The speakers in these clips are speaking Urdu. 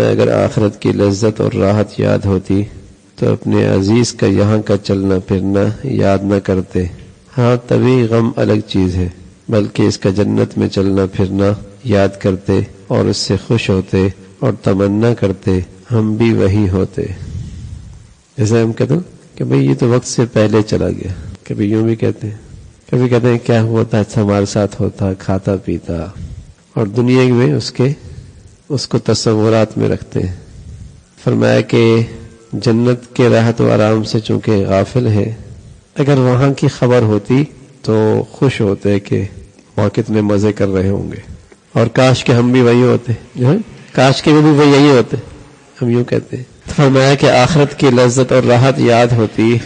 اگر آخرت کی لذت اور راحت یاد ہوتی تو اپنے عزیز کا یہاں کا چلنا پھرنا یاد نہ کرتے. ہاں تبھی غم الگ چیز ہے، بلکہ اس کا جنت میں چلنا پھرنا یاد کرتے اور اس سے خوش ہوتے اور تمنا کرتے ہم بھی وہی ہوتے. جیسے ہم کہتے ہیں کہ بھئی یہ تو وقت سے پہلے چلا گیا، کبھی یوں بھی کہتے ہیں، کبھی کہتے ہیں کیا ہوتا ہمارے ساتھ ہوتا، کھاتا پیتا، اور دنیا میں اس کو تصورات میں رکھتے ہیں. فرمایا کہ جنت کے راحت و آرام سے چونکہ غافل ہے، اگر وہاں کی خبر ہوتی تو خوش ہوتے کہ وہاں کتنے مزے کر رہے ہوں گے، اور کاش کہ ہم بھی وہی ہوتے، جو ہے کاش کہ وہ بھی وہی یہی ہوتے، ہم یوں کہتے ہیں. فرمایا کہ آخرت کی لذت اور راحت یاد ہوتی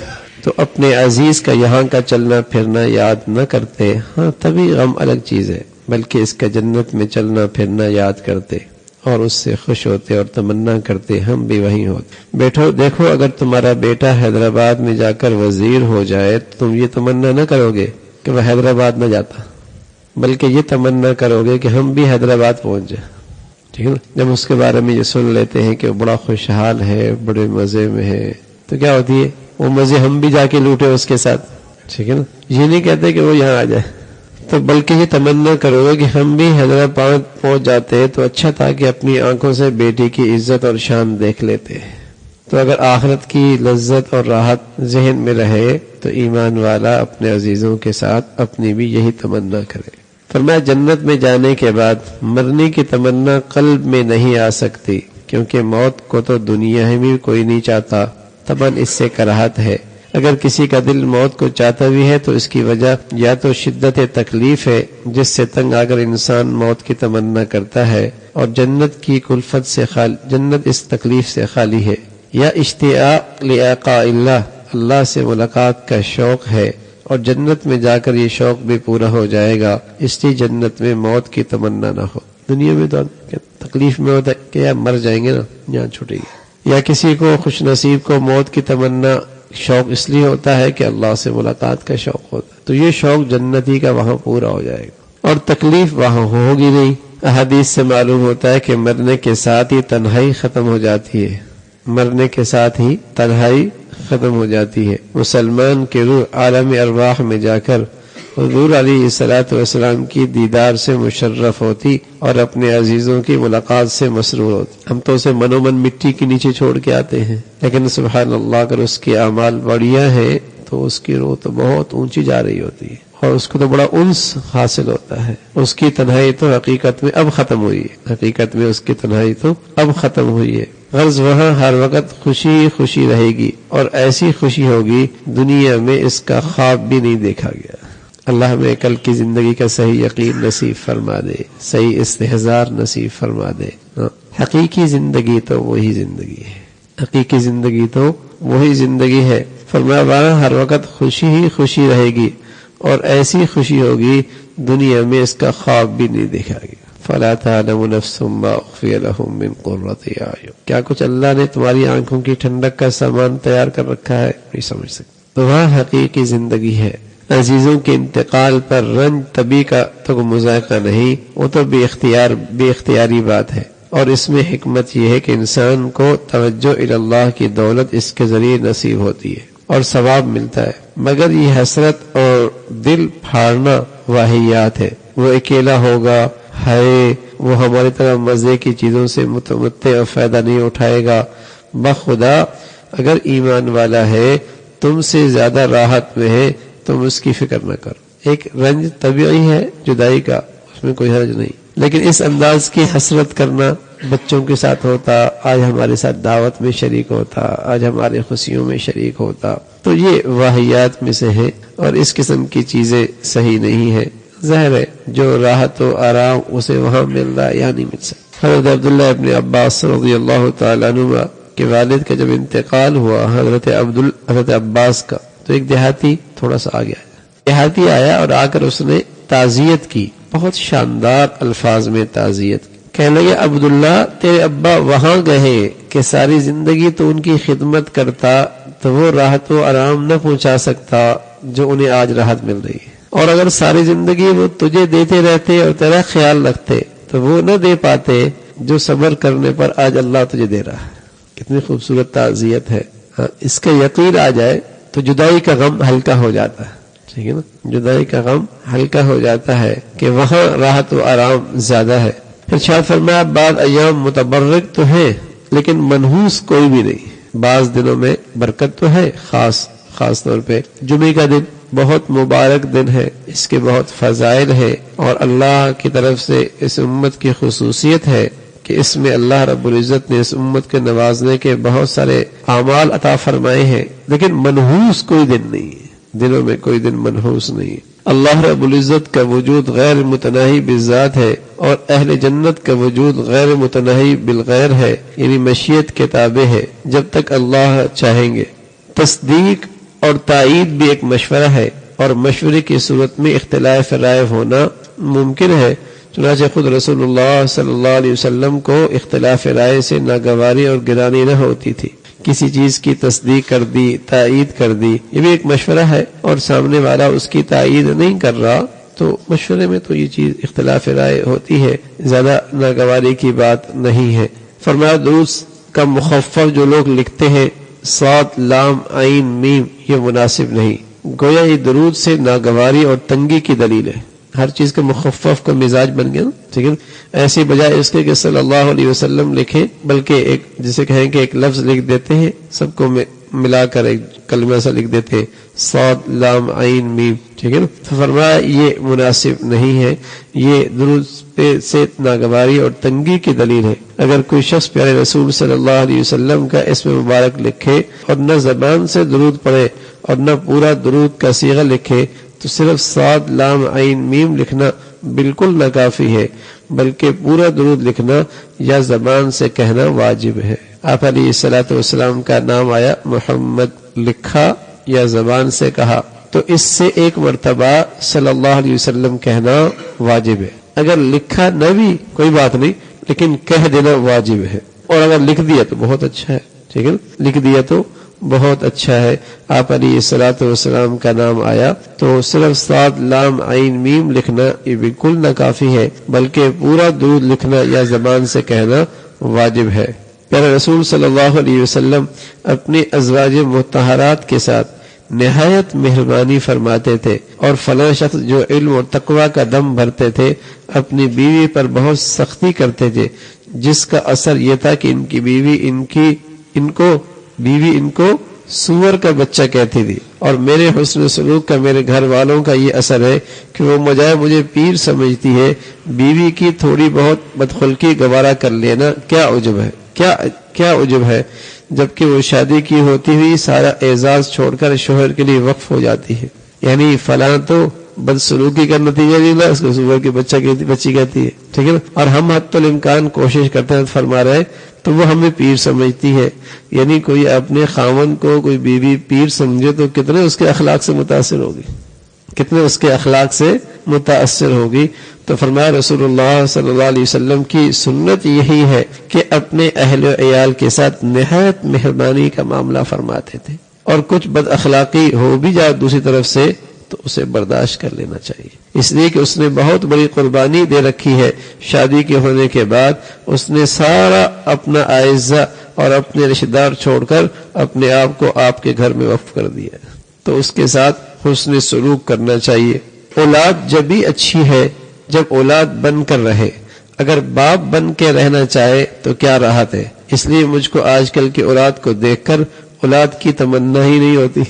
تو اپنے عزیز کا یہاں کا چلنا پھرنا یاد نہ کرتے. ہاں تبھی غم الگ چیز ہے، بلکہ اس کا جنت میں چلنا پھرنا یاد کرتے اور اس سے خوش ہوتے اور تمنا کرتے ہم بھی وہیں ہوتے. بیٹھو دیکھو، اگر تمہارا بیٹا حیدرآباد میں جا کر وزیر ہو جائے تو تم یہ تمنا نہ کرو گے کہ وہ حیدرآباد نہ جاتا، بلکہ یہ تمنا کرو گے کہ ہم بھی حیدرآباد پہنچ جائیں. ٹھیک ہے نا؟ جب اس کے بارے میں یہ سن لیتے ہیں کہ وہ بڑا خوشحال ہے، بڑے مزے میں ہے، تو کیا ہوتی ہے وہ مزے ہم بھی جا کے لوٹے اس کے ساتھ. ٹھیک ہے نا؟ یہ نہیں کہتے کہ وہ یہاں آ جائے، تو بلکہ یہ تمنا کرو گے کہ ہم بھی حیدرآباد پہنچ جاتے تو اچھا تھا کہ اپنی آنکھوں سے بیٹی کی عزت اور شان دیکھ لیتے. تو اگر آخرت کی لذت اور راحت ذہن میں رہے تو ایمان والا اپنے عزیزوں کے ساتھ اپنی بھی یہی تمنا کرے. فرمایا جنت میں جانے کے بعد مرنے کی تمنا قلب میں نہیں آ سکتی، کیونکہ موت کو تو دنیا میں کوئی نہیں چاہتا، طبعاً اس سے کراہت ہے. اگر کسی کا دل موت کو چاہتا بھی ہے تو اس کی وجہ یا تو شدت تکلیف ہے جس سے تنگ آ کر انسان موت کی تمنا کرتا ہے اور جنت کی کلفت سے جنت اس تکلیف سے خالی ہے، یا اشتیاق لقاء اللہ سے ملاقات کا شوق ہے اور جنت میں جا کر یہ شوق بھی پورا ہو جائے گا، اس لیے جنت میں موت کی تمنا نہ ہو. دنیا میں تو تکلیف میں ہوتا ہے کہ یا مر جائیں گے نا، جان چھوٹے گی. یا کسی کو خوش نصیب کو موت کی تمنا شوق اس لیے ہوتا ہے کہ اللہ سے ملاقات کا شوق ہوتا ہے، تو یہ شوق جنتی کا وہاں پورا ہو جائے گا اور تکلیف وہاں ہوگی نہیں. احادیث سے معلوم ہوتا ہے کہ مرنے کے ساتھ ہی تنہائی ختم ہو جاتی ہے، مرنے کے ساتھ ہی تنہائی ختم ہو جاتی ہے. مسلمان کی روح عالم ارواح میں جا کر حضور علیہ الصلوۃ والسلام کی دیدار سے مشرف ہوتی اور اپنے عزیزوں کی ملاقات سے مسرور ہوتی. ہم تو اسے منومن مٹی کے نیچے چھوڑ کے آتے ہیں، لیکن سبحان اللہ اگر اس کے اعمال بڑھیا ہے تو اس کی روح تو بہت اونچی جا رہی ہوتی ہے اور اس کو تو بڑا انس حاصل ہوتا ہے. اس کی تنہائی تو حقیقت میں اب ختم ہوئی ہے، حقیقت میں اس کی تنہائی تو اب ختم ہوئی ہے. غرض وہاں ہر وقت خوشی خوشی رہے گی اور ایسی خوشی ہوگی دنیا میں اس کا خواب بھی نہیں دیکھا گیا. اللہ ہمیں کل کی زندگی کا صحیح یقین نصیب فرما دے، صحیح استحضار نصیب فرما دے. حقیقی زندگی تو وہی زندگی ہے، حقیقی زندگی تو وہی زندگی ہے. فرمایا وہاں ہر وقت خوشی ہی خوشی رہے گی اور ایسی خوشی ہوگی دنیا میں اس کا خواب بھی نہیں دیکھا گیا. فلا تعلم نفس ما اخفی لهم من قرۃ اعین، کیا کچھ اللہ نے تمہاری آنکھوں کی ٹھنڈک کا سامان تیار کر رکھا ہے نہیں سمجھ سکتے. تو وہاں حقیقی زندگی ہے. عزیزوں کے انتقال پر رنج طبی کا تو مذائقہ نہیں، وہ تو بے اختیاری بات ہے، اور اس میں حکمت یہ ہے کہ انسان کو توجہ اللہ کی دولت اس کے ذریعے نصیب ہوتی ہے اور ثواب ملتا ہے. مگر یہ حسرت اور دل پھاڑنا واہیات ہے. وہ اکیلا ہوگا، ہے وہ ہماری طرح مزے کی چیزوں سے متمتع اور فائدہ نہیں اٹھائے گا. بخدا اگر ایمان والا ہے تم سے زیادہ راحت میں ہے، تم اس کی فکر نہ کرو. ایک رنج طبیعی ہے جدائی کا، اس میں کوئی حرج نہیں، لیکن اس انداز کی حسرت کرنا بچوں کے ساتھ ہوتا، آج ہمارے ساتھ دعوت میں شریک ہوتا، آج ہمارے خوشیوں میں شریک ہوتا، تو یہ واہیات میں سے ہے اور اس قسم کی چیزیں صحیح نہیں ہے. ظاہر ہے جو راحت و آرام اسے وہاں مل رہا ہے یا نہیں مل سکتا. حضرت عبداللہ ابن عباس رضی اللہ تعالیٰ عنہ کے والد کا جب انتقال ہوا حضرت عباس کا، تو ایک دیہاتی تھوڑا سا آ گیا، دیہاتی آیا اور آ کر اس نے تعزیت کی، بہت شاندار الفاظ میں تعزیت کی. کہنے لگے عبداللہ تیرے ابا وہاں گئے کہ ساری زندگی تو ان کی خدمت کرتا تو وہ راحت و آرام نہ پہنچا سکتا جو انہیں آج راحت مل رہی ہے، اور اگر ساری زندگی وہ تجھے دیتے رہتے اور تیرا خیال رکھتے تو وہ نہ دے پاتے جو صبر کرنے پر آج اللہ تجھے دے رہا ہے۔ کتنی خوبصورت تعزیت ہے۔ اس کا یقین آ جائے تو جدائی کا غم ہلکا ہو جاتا ہے، ٹھیک ہے نا، جدائی کا غم ہلکا ہو جاتا ہے کہ وہاں راحت و آرام زیادہ ہے۔ پھر ارشاد فرمایا بعض ایام متبرک تو ہیں لیکن منحوس کوئی بھی نہیں۔ بعض دنوں میں برکت تو ہے، خاص طور پہ جمعے کا دن بہت مبارک دن ہے، اس کے بہت فضائل ہے، اور اللہ کی طرف سے اس امت کی خصوصیت ہے کہ اس میں اللہ رب العزت نے اس امت کے نوازنے کے بہت سارے اعمال عطا فرمائے ہیں، لیکن منحوس کوئی دن نہیں ہے، دنوں میں کوئی دن منحوس نہیں ہے۔ اللہ رب العزت کا وجود غیر متناہی بالذات ہے، اور اہل جنت کا وجود غیر متناہی بالغیر ہے، یعنی مشیت کے تابع ہے جب تک اللہ چاہیں گے۔ تصدیق اور تائید بھی ایک مشورہ ہے، اور مشورے کی صورت میں اختلاف رائے ہونا ممکن ہے۔ چنانچہ خود رسول اللہ صلی اللہ علیہ وسلم کو اختلاف رائے سے ناگواری اور گرانی نہ ہوتی تھی، کسی چیز کی تصدیق کر دی، تائید کر دی، یہ بھی ایک مشورہ ہے، اور سامنے والا اس کی تائید نہیں کر رہا تو مشورے میں تو یہ چیز اختلاف رائے ہوتی ہے، زیادہ ناگواری کی بات نہیں ہے۔ فرمایا درود کا مخفف جو لوگ لکھتے ہیں صاد لام عین میم، یہ مناسب نہیں، گویا یہ درود سے ناگواری اور تنگی کی دلیل ہے۔ ہر چیز کا مخفف کا مزاج بن گیا نا، ٹھیک ہے، ایسی بجائے اس کے کہ صلی اللہ علیہ وسلم لکھیں، بلکہ ایک جسے کہیں کہ ایک لفظ لکھ دیتے ہیں، سب کو ملا کر ایک کلمہ سا لکھ دیتے ہیں صاد لام عین میم، ٹھیک ہے نا۔ تو فرمایا یہ مناسب نہیں ہے، یہ درود پہ سے ناگواری اور تنگی کی دلیل ہے۔ اگر کوئی شخص پیارے رسول صلی اللہ علیہ وسلم کا اسم مبارک لکھے اور نہ زبان سے درود پڑھے اور نہ پورا درود کا صیغہ لکھے تو صرف صاد لام عین میم لکھنا بالکل ناکافی ہے، بلکہ پورا درود لکھنا یا زبان سے کہنا واجب ہے۔ آپ علیہ الصلوۃ والسلام کا نام آیا، محمد لکھا یا زبان سے کہا تو اس سے ایک مرتبہ صلی اللہ علیہ وسلم کہنا واجب ہے۔ اگر لکھا نہ بھی کوئی بات نہیں، لیکن کہہ دینا واجب ہے، اور اگر لکھ دیا تو بہت اچھا ہے، ٹھیک ہے، لکھ دیا تو بہت اچھا ہے۔ آپ علیہ الصلوۃ والسلام کا نام آیا تو صرف صاد لام عین میم لکھنا یہ بالکل ناکافی ہے، بلکہ پورا درود لکھنا یا زبان سے کہنا واجب ہے۔ پیارے رسول صلی اللہ علیہ وسلم اپنی ازواج مطہرات کے ساتھ نہایت مہربانی فرماتے تھے، اور فلاں شخص جو علم اور تقوی کا دم بھرتے تھے اپنی بیوی پر بہت سختی کرتے تھے، جس کا اثر یہ تھا کہ ان کی بیوی ان کو سور کا بچہ کہتی تھی، اور میرے حسن سلوک کا میرے گھر والوں کا یہ اثر ہے کہ وہ مجھے پیر سمجھتی ہے، بیوی کی تھوڑی بہت بدخلقی گوارا کر لینا کیا عجب ہے، کیا عجب ہے، جبکہ وہ شادی کی ہوتی ہوئی سارا اعزاز چھوڑ کر شوہر کے لیے وقف ہو جاتی ہے۔ یعنی فلاں تو بدسلوکی کا نتیجہ نہیں، اس کو سور کی بچی کہتی ہے، ٹھیک ہے نا، اور ہم حتی الامکان کوشش کرتے ہیں، فرما رہے تو وہ ہمیں پیر سمجھتی ہے۔ یعنی کوئی اپنے خاوند کو کوئی بیوی پیر سمجھے تو کتنے اس کے اخلاق سے متاثر ہوگی، کتنے اس کے اخلاق سے متاثر ہوگی۔ تو فرمایا رسول اللہ صلی اللہ علیہ وسلم کی سنت یہی ہے کہ اپنے اہل و عیال کے ساتھ نہایت مہربانی کا معاملہ فرماتے تھے، اور کچھ بد اخلاقی ہو بھی جائے دوسری طرف سے تو اسے برداشت کر لینا چاہیے، اس لیے کہ اس نے بہت بڑی قربانی دے رکھی ہے۔ شادی کے ہونے کے بعد اس نے سارا اپنا اعزہ اور اپنے رشتہ دار چھوڑ کر اپنے آپ کو آپ کے گھر میں وقف کر دیا، تو اس کے ساتھ حسن سلوک کرنا چاہیے۔ اولاد جب بھی اچھی ہے جب اولاد بن کر رہے، اگر باپ بن کے رہنا چاہے تو کیا راحت ہے۔ اس لیے مجھ کو آج کل کی اولاد کو دیکھ کر اولاد کی تمنا ہی نہیں ہوتی۔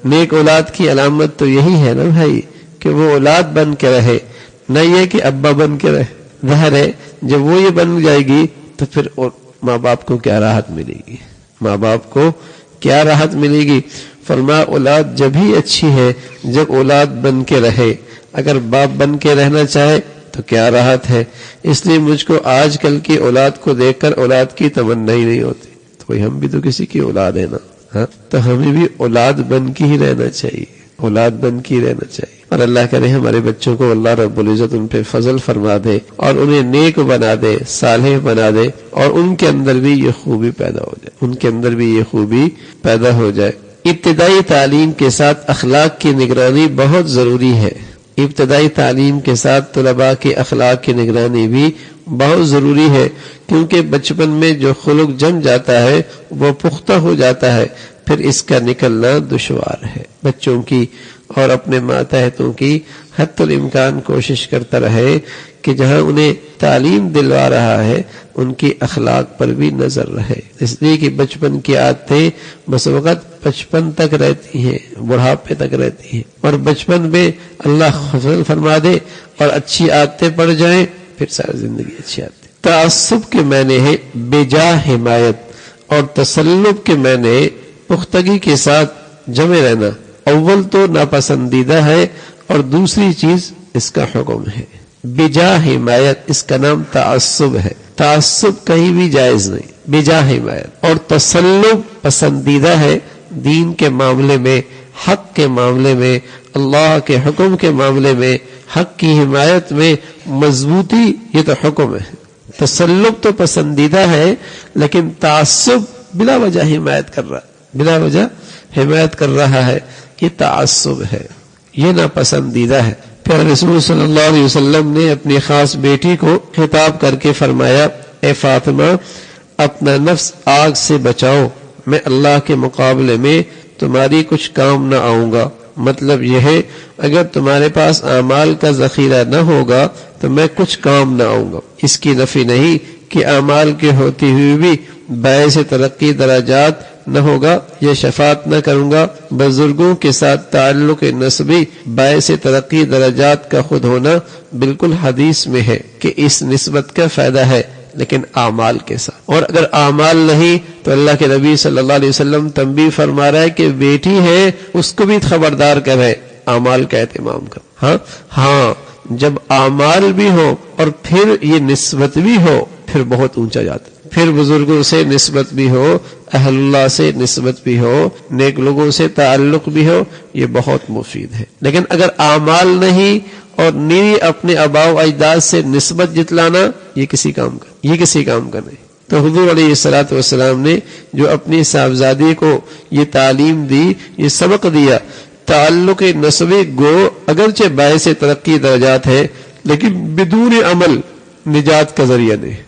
نیک اولاد کی علامت تو یہی ہے نا بھائی کہ وہ اولاد بن کے رہے، نہ یہ کہ ابا بن کے رہے۔ ظاہر ہے جب وہ یہ بن جائے گی تو پھر ماں باپ کو کیا راحت ملے گی، ماں باپ کو کیا راحت ملے گی۔ فرمایا اولاد جب ہی اچھی ہے جب اولاد بن کے رہے، اگر باپ بن کے رہنا چاہے تو کیا راحت ہے۔ اس لیے مجھ کو آج کل کی اولاد کو دیکھ کر اولاد کی تمنا ہی نہیں ہوتی، تو ہم بھی تو کسی کی اولاد ہے نا، تو ہمیں بھی اولاد بن کے ہی رہنا چاہیے، اولاد بن کے ہی رہنا چاہیے۔ اور اللہ کرے ہمارے بچوں کو اللہ رب العزت ان پہ فضل فرما دے اور انہیں نیک بنا دے، صالح بنا دے، اور ان کے اندر بھی یہ خوبی پیدا ہو جائے، ان کے اندر بھی یہ خوبی پیدا ہو جائے۔ ابتدائی تعلیم کے ساتھ اخلاق کی نگرانی بہت ضروری ہے، ابتدائی تعلیم کے ساتھ طلباء کے اخلاق کی نگرانی بھی بہت ضروری ہے، کیونکہ بچپن میں جو خلق جم جاتا ہے وہ پختہ ہو جاتا ہے، پھر اس کا نکلنا دشوار ہے۔ بچوں کی اور اپنے ماتحتوں کی حد الامکان کوشش کرتا رہے کہ جہاں انہیں تعلیم دلوا رہا ہے ان کی اخلاق پر بھی نظر رہے، اس لیے کہ بچپن کی عادتیں بس وقت بچپن تک رہتی ہیں، بڑھاپے تک رہتی ہیں، اور بچپن میں اللہ فضل فرما دے اور اچھی عادتیں پڑ جائیں پھر ساری زندگی اچھی عادتیں۔ تعصب کے معنی ہے بے جا حمایت، اور تسلب کے معنی پختگی کے ساتھ جمے رہنا۔ اول تو ناپسندیدہ ہے اور دوسری چیز اس کا حکم ہے۔ بجا حمایت، اس کا نام تعصب ہے۔ تعصب کہیں بھی جائز نہیں، بجا حمایت۔ اور تسلب پسندیدہ ہے، دین کے معاملے میں، حق کے معاملے میں، اللہ کے حکم کے معاملے میں، حق کی حمایت میں مضبوطی، یہ تو حکم ہے۔ تسلب تو پسندیدہ ہے لیکن تعصب بلا وجہ حمایت کر رہا، بلا وجہ حمایت کر رہا ہے، یہ تعصب ہے، یہ ناپسندیدہ ہے۔ پھر رسول صلی اللہ علیہ وسلم نے اپنی خاص بیٹی کو خطاب کر کے فرمایا، اے فاطمہ اپنا نفس آگ سے بچاؤ، میں اللہ کے مقابلے میں تمہاری کچھ کام نہ آؤں گا۔ مطلب یہ ہے اگر تمہارے پاس اعمال کا ذخیرہ نہ ہوگا تو میں کچھ کام نہ آؤں گا۔ اس کی نفی نہیں کہ اعمال کے ہوتی ہوئی بھی باعث ترقی درجات نہ ہوگا، یہ شفاعت نہ کروں گا۔ بزرگوں کے ساتھ تعلق نسبی باعث ترقی درجات کا خود ہونا بالکل حدیث میں ہے کہ اس نسبت کا فائدہ ہے، لیکن اعمال کے ساتھ۔ اور اگر اعمال نہیں تو اللہ کے نبی صلی اللہ علیہ وسلم تنبیہ فرما رہا ہے کہ بیٹی ہے اس کو بھی خبردار کرے، اعمال کا اہتمام کر۔ ہاں جب اعمال بھی ہو اور پھر یہ نسبت بھی ہو پھر بہت اونچا جاتا ہے، پھر بزرگوں سے نسبت بھی ہو، اہل اللہ سے نسبت بھی ہو، نیک لوگوں سے تعلق بھی ہو، یہ بہت مفید ہے۔ لیکن اگر اعمال نہیں اور نیری اپنے آباء و اجداد سے نسبت جتلانا، یہ کسی کام کا نہیں۔ تو حضور علیہ الصلوۃ والسلام نے جو اپنی صاحبزادی کو یہ تعلیم دی، یہ سبق دیا، تعلق نسبی گو اگرچہ باعث ترقی درجات ہے لیکن بدون عمل نجات کا ذریعہ نہیں،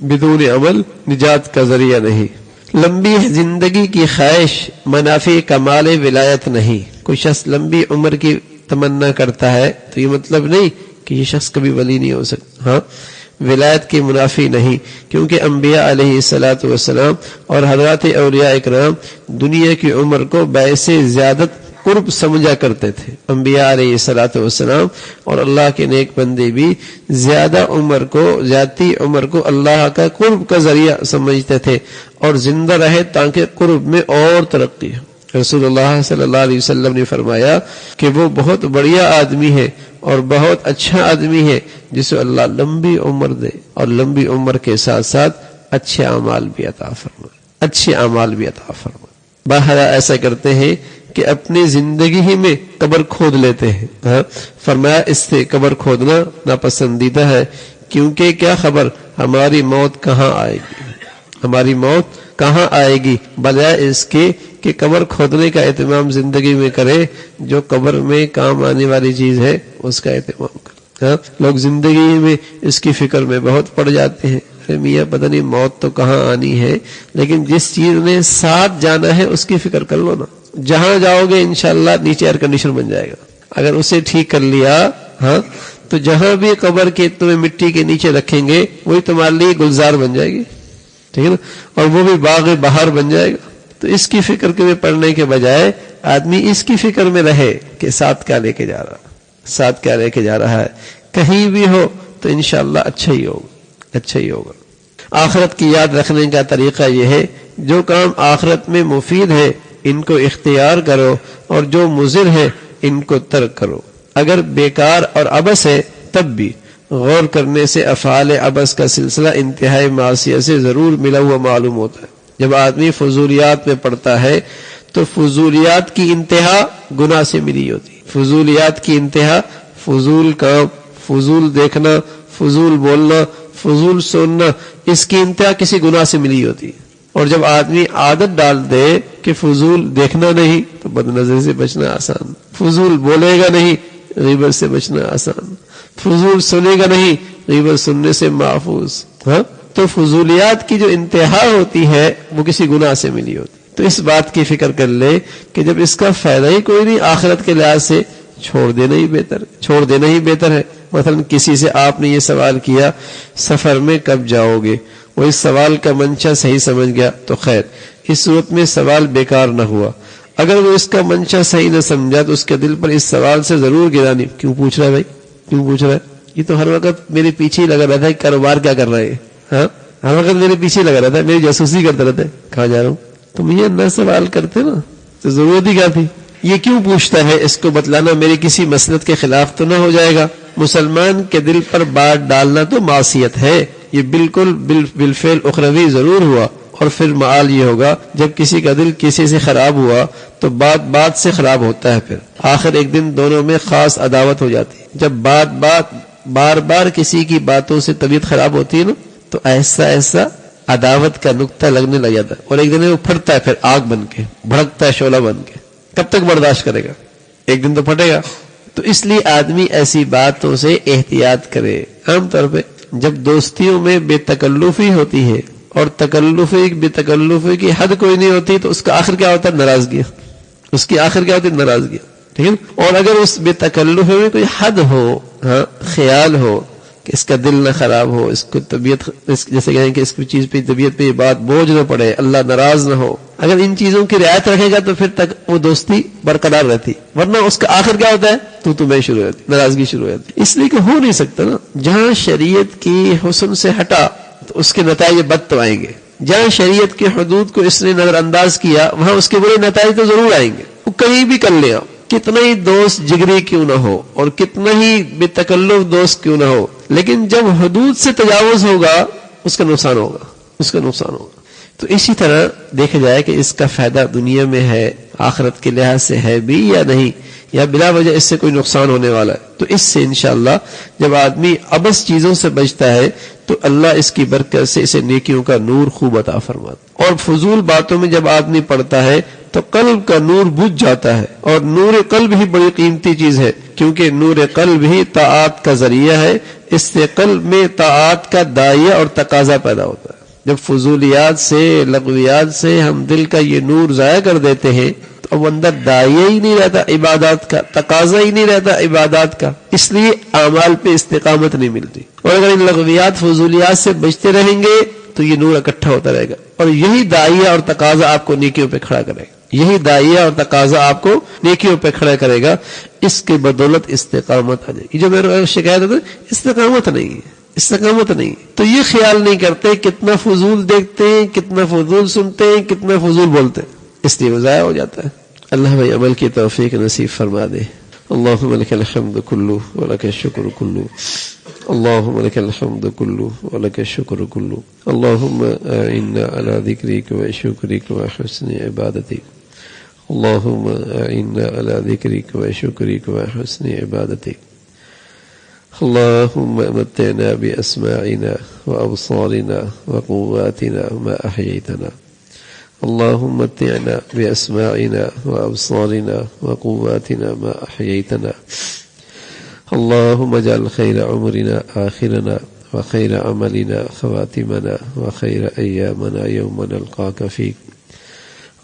بدون عمل نجات کا ذریعہ نہیں۔ لمبی زندگی کی خواہش منافع کمال ولایت نہیں۔ کوئی شخص لمبی عمر کی تمنا کرتا ہے تو یہ مطلب نہیں کہ یہ شخص کبھی ولی نہیں ہو سکتا، ولایت کی منافی نہیں، کیونکہ انبیاء علیہ الصلوۃ والسلام اور حضرات اولیاء اکرام دنیا کی عمر کو باعث زیادت قرب سمجھا کرتے تھے۔ انبیاء علیہ الصلوۃ والسلام اور اللہ کے نیک بندے بھی زیادتی عمر کو اللہ کا قرب کا ذریعہ سمجھتے تھے اور زندہ رہے تاکہ قرب میں اور ترقی ہو۔ رسول اللہ صلی اللہ علیہ وسلم نے فرمایا کہ وہ بہت بڑھیا آدمی ہے اور بہت اچھا آدمی ہے جسے اللہ لمبی عمر دے اور لمبی عمر کے ساتھ ساتھ اچھے اعمال بھی عطا فرمائے۔ بہر ایسا کرتے ہیں کہ اپنی زندگی ہی میں قبر کھود لیتے ہیں۔ فرمایا اس سے قبر کھودنا ناپسندیدہ ہے، کیونکہ کیا خبر ہماری موت کہاں آئے گی، بجائے اس کے کہ قبر کھودنے کا اہتمام زندگی میں کرے، جو قبر میں کام آنے والی چیز ہے اس کا اہتمام کرے۔ لوگ زندگی میں اس کی فکر میں بہت پڑ جاتے ہیں، ارے میاں پتہ نہیں موت تو کہاں آنی ہے، لیکن جس چیز نے ساتھ جانا ہے اس کی فکر کر لو نا۔ جہاں جاؤ گے انشاءاللہ نیچے ایئر کنڈیشن بن جائے گا، اگر اسے ٹھیک کر لیا تو جہاں بھی قبر کے تمہیں مٹی کے نیچے رکھیں گے وہی تمہارے لیے گلزار بن جائے گی، ٹھیک ہے نا، اور وہ بھی باغ بہار بن جائے گا۔ تو اس کی فکر کے پڑنے کے بجائے آدمی اس کی فکر میں رہے کہ ساتھ کیا لے کے جا رہا ہے، کہیں بھی ہو تو انشاءاللہ اچھا ہی ہوگا۔ آخرت کی یاد رکھنے کا طریقہ یہ ہے، جو کام آخرت میں مفید ہے ان کو اختیار کرو اور جو مضر ہے ان کو ترک کرو۔ اگر بیکار اور عبث ہے تب بھی غور کرنے سے افعال عبث کا سلسلہ انتہائی معصیت سے ضرور ملا ہوا معلوم ہوتا ہے۔ جب آدمی فضولیات میں پڑتا ہے تو فضولیات کی انتہا گناہ سے ملی ہوتی، فضولیات کی انتہا فضول کام، فضول دیکھنا، فضول بولنا، فضول سننا، اس کی انتہا کسی گناہ سے ملی ہوتی ہے۔ اور جب آدمی عادت ڈال دے کہ فضول دیکھنا نہیں تو بد نظری سے بچنا آسان، فضول بولے گا نہیں غیبت سے بچنا آسان، فضول سنے گا نہیں غیبت سننے سے محفوظ. ہاں تو فضولیات کی جو انتہا ہوتی ہے وہ کسی گناہ سے ملی ہوتی. تو اس بات کی فکر کر لے کہ جب اس کا فائدہ ہی کوئی نہیں آخرت کے لحاظ سے چھوڑ دینا ہی بہتر ہے. مثلا کسی سے آپ نے یہ سوال کیا سفر میں کب جاؤ گے، وہ اس سوال کا منشا صحیح سمجھ گیا تو خیر، اس صورت میں سوال بیکار نہ ہوا. اگر وہ اس کا منشا صحیح نہ سمجھا تو اس کے دل پر اس سوال سے ضرور گرانی، کیوں پوچھ رہا ہے بھائی، کیوں پوچھ رہا ہے، یہ تو ہر وقت میرے پیچھے ہی لگا رہتا ہے، کاروبار کیا کر رہا ہے، ہاں ہر وقت میرے پیچھے لگا رہتا ہے، میری جاسوسی کرتا رہتا ہے، کہاں جا رہا ہوں. تم یہ نہ سوال کرتے نا تو ضرورت ہی کیا تھی. یہ کیوں پوچھتا ہے، اس کو بتلانا میری کسی مسلط کے خلاف تو نہ ہو جائے گا. مسلمان کے دل پر بات ڈالنا تو معصیت ہے، یہ بالکل بالفعل اخروی ضرور ہوا، اور پھر معال یہ ہوگا جب کسی کا دل کسی سے خراب ہوا تو بات سے خراب ہوتا ہے، پھر آخر ایک دن دونوں میں خاص عداوت ہو جاتی ہے. جب بار بار کسی کی باتوں سے طبیعت خراب ہوتی ہے نا تو ایسا عداوت کا نقطہ لگنے لگ جاتا ہے، اور ایک دن وہ پھٹتا ہے، پھر آگ بن کے بھڑکتا ہے، شعلہ بن کے. کب تک برداشت کرے گا، ایک دن تو پھٹے گا. تو اس لیے آدمی ایسی باتوں سے احتیاط کرے. عام طور پہ جب دوستیوں میں بے تکلفی ہوتی ہے اور بے تکلفی کی حد کوئی نہیں ہوتی تو اس کا آخر کیا ہوتا ہے، ناراضگی. اس کی آخر کیا ہوتی ہے، ناراضگی. ٹھیک ہے. اور اگر اس بے تکلفی میں کوئی حد ہو، ہاں خیال ہو کہ اس کا دل نہ خراب ہو، اس کو طبیعت جیسے کہیں کہ اس کی چیز پہ طبیعت پہ یہ بات بوجھ نہ پڑے، اللہ ناراض نہ ہو، اگر ان چیزوں کی رعایت رکھے گا تو پھر تک وہ دوستی برقرار رہتی. ورنہ اس کا آخر کیا ہوتا ہے، تو میں شروع ہوتی، ناراضگی شروع ہوتی. اس لیے کہ ہو نہیں سکتا نا. جہاں شریعت کی حسن سے ہٹا تو اس کے نتائج بد تو آئیں گے. جہاں شریعت کی حدود کو اس نے نظر انداز کیا وہاں اس کے برے نتائج تو ضرور آئیں گے. وہ کہیں بھی کر لیا، کتنا ہی دوست جگری کیوں نہ ہو اور کتنا ہی بے تکلف دوست کیوں نہ ہو، لیکن جب حدود سے تجاوز ہوگا اس کا نقصان ہوگا. تو اسی طرح دیکھا جائے کہ اس کا فائدہ دنیا میں ہے، آخرت کے لحاظ سے ہے بھی یا نہیں، یا بلا وجہ اس سے کوئی نقصان ہونے والا ہے. تو اس سے انشاءاللہ جب آدمی ابس چیزوں سے بچتا ہے تو اللہ اس کی برکت سے اسے نیکیوں کا نور خوب عطا فرماتا. اور فضول باتوں میں جب آدمی پڑتا ہے تو قلب کا نور بجھ جاتا ہے، اور نور قلب ہی بڑی قیمتی چیز ہے، کیونکہ نور قلب ہی طاعت کا ذریعہ ہے. اس سے قلب میں طاعت کا داعیہ اور تقاضا پیدا ہوتا ہے. جب فضولیات سے لغویات سے ہم دل کا یہ نور ضائع کر دیتے ہیں تو اب اندر داعیہ ہی نہیں رہتا عبادات کا، تقاضا ہی نہیں رہتا عبادات کا، اس لیے اعمال پہ استقامت نہیں ملتی. اور اگر ان لغویات فضولیات سے بچتے رہیں گے تو یہ نور اکٹھا ہوتا رہے گا، اور یہی داعیہ اور تقاضا آپ کو نیکیوں پہ کھڑا کرے گا. اس کے بدولت استقامت آ جائے گی. جو میرے شکایت ہوتا ہے استقامت نہیں، تو یہ خیال نہیں کرتے کتنا فضول دیکھتے ہیں، کتنا فضول سنتے ہیں، کتنا فضول بولتے ہیں، اس لیے وہ ضائع ہو جاتا ہے. اللہ بھائی عمل کی توفیق نصیب فرما دے. اللهم لك الحمد كله ولك الشكر كله، اللهم لك الحمد كله ولك الشكر كله، اللهم أعنا على ذكرك وشكرك وحسن عبادتك، اللهم أعنا على ذكرك وشكرك وحسن عبادتك، اللهم متعنا بأسماعنا وأبصارنا وقواتنا ما أحييتنا، اللهم متعنا بأسماعنا وأبصارنا وقواتنا ما أحييتنا، اللهم اجعل خير عمرنا آخرنا وخير عملنا خواتمنا وخير أيامنا يوم نلقاك فيك،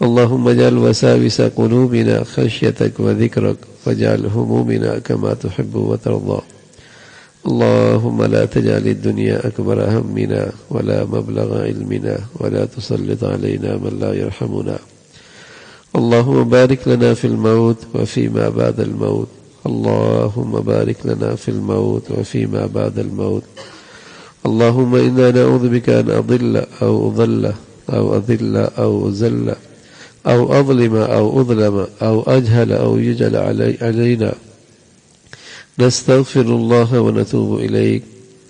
اللهم اجعل وساوس قلوبنا خشيتك وذكرك، واجعل همومنا كما تحب وترضى، اللهم لا تجعل الدنيا أكبر همنا ولا مبلغ علمنا ولا تسلط علينا من لا يرحمنا، اللهم بارك لنا في الموت وفيما بعد الموت، اللهم بارك لنا في الموت وفيما بعد الموت، اللهم إنا نعوذ بك أن أضل أو أضل أو أذل أو أزل أو أظلم أو أظلم أو أجهل أو يجهل علينا، نستغفر الله ونتوب إليك،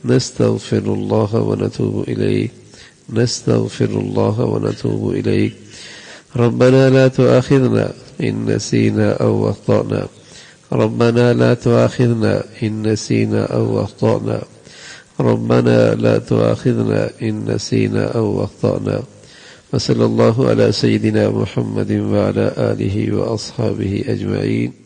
نستغفر الله ونتوب إليك، نستغفر الله ونتوب إليك. ربنا لا تؤاخذنا إن نسينا أو أخطأنا، ربنا لا تؤاخذنا إن نسينا أو أخطأنا، ربنا لا تؤاخذنا إن نسينا أو أخطأنا. وصلى الله على سيدنا محمد وعلى آله وأصحابه أجمعين.